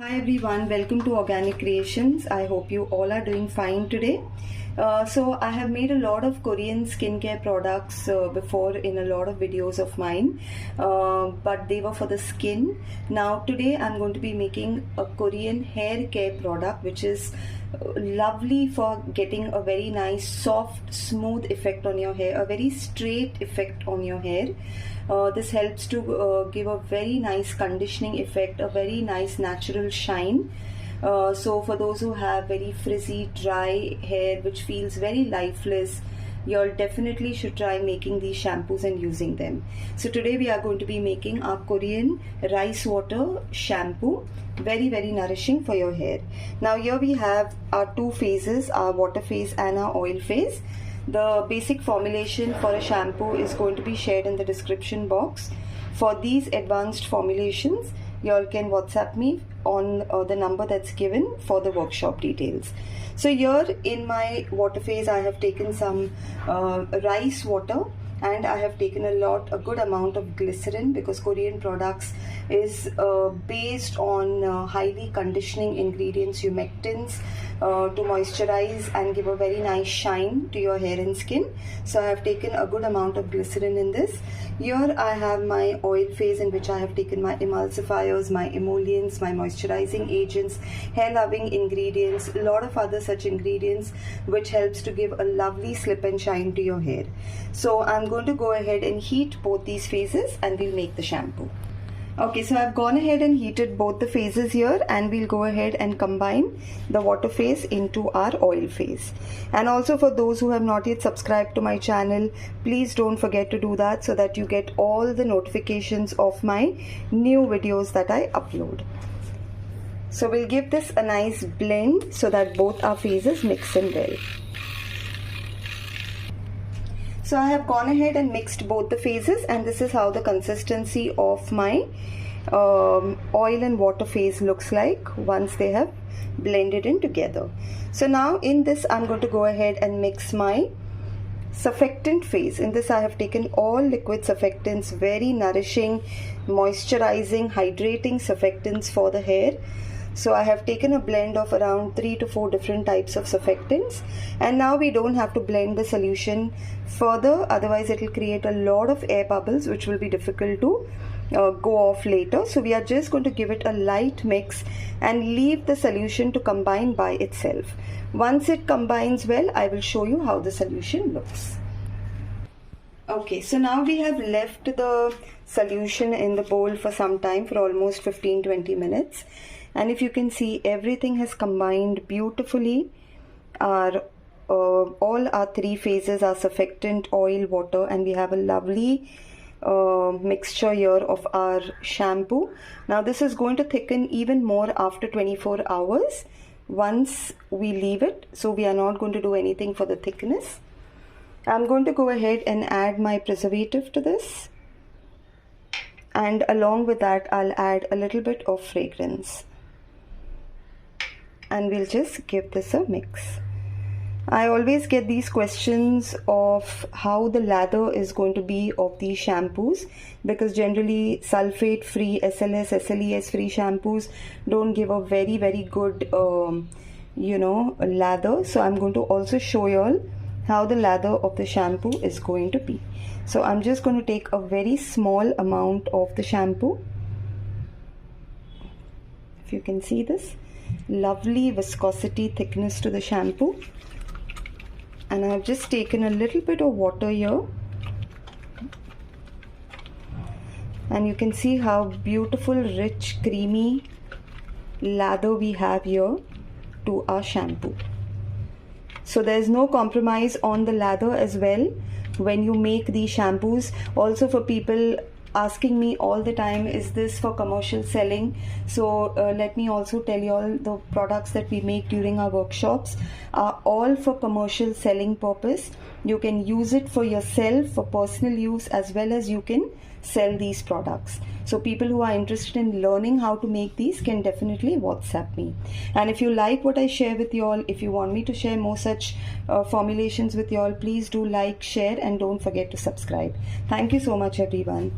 Hi everyone, welcome to Organic Creations. I hope you all are doing fine today. So I have made a lot of Korean skincare products before in a lot of videos of mine, but they were for the skin. Now today I'm going to be making a Korean hair care product which is lovely for getting a very nice soft smooth effect on your hair, a very straight effect on your hair. This helps to give a very nice conditioning effect, a very nice natural shine. So for those who have very frizzy, dry hair which feels very lifeless, you definitely should try making these shampoos and using them. So today we are going to be making our Korean rice water shampoo, very nourishing for your hair. Now here we have our two phases, our water phase and our oil phase. The basic formulation for a shampoo is going to be shared in the description box. For these advanced formulations, you all can WhatsApp me on the number that's given for the workshop details. So here in my water phase, I have taken some rice water, and I have taken a good amount of glycerin, because Korean products is based on highly conditioning ingredients, humectants, to moisturize and give a very nice shine to your hair and skin. So I have taken a good amount of glycerin in this. Here I have my oil phase, in which I have taken my emulsifiers, my emollients, my moisturizing agents, hair loving ingredients, a lot of other such ingredients which helps to give a lovely slip and shine to your hair. So I'm going to go ahead and heat both these phases and we'll make the shampoo. Okay, so I've gone ahead and heated both the phases here, and we'll go ahead and combine the water phase into our oil phase. And also for those who have not yet subscribed to my channel, please don't forget to do that so that you get all the notifications of my new videos that I upload. So we'll give this a nice blend so that both our phases mix in well. So I have gone ahead and mixed both the phases, and this is how the consistency of my oil and water phase looks like once they have blended in together. So now in this I'm going to go ahead and mix my surfactant phase. In this I have taken all liquid surfactants, very nourishing, moisturizing, hydrating surfactants for the hair. So I have taken a blend of around 3 to 4 different types of surfactants, and now we don't have to blend the solution further, otherwise it will create a lot of air bubbles which will be difficult to go off later. So we are just going to give it a light mix and leave the solution to combine by itself. Once it combines well, I will show you how the solution looks. Okay, so now we have left the solution in the bowl for some time, for almost 15-20 minutes. And if you can see, everything has combined beautifully. All our three phases are surfactant, oil, water, and we have a lovely mixture here of our shampoo. Now this is going to thicken even more after 24 hours once we leave it. So we are not going to do anything for the thickness. I'm going to go ahead and add my preservative to this. And along with that, I'll add a little bit of fragrance. And we'll just give this a mix. I always get these questions of how the lather is going to be of these shampoos, because generally sulfate free, SLS, SLES free shampoos don't give a very good lather. So I'm going to also show you all how the lather of the shampoo is going to be. So I'm just going to take a very small amount of the shampoo. If you can see this lovely viscosity, thickness to the shampoo, and I've just taken a little bit of water here, and you can see how beautiful, rich, creamy lather we have here to our shampoo. So there's no compromise on the lather as well when you make these shampoos. Also, for people asking me all the time, is this for commercial selling? So let me also tell you all, the products that we make during our workshops are all for commercial selling purpose. You can use it for yourself, for personal use, as well as you can sell these products. So people who are interested in learning how to make these can definitely WhatsApp me. And if you like what I share with you all, if you want me to share more such formulations with you all, please do like, share, and don't forget to subscribe. Thank you so much everyone.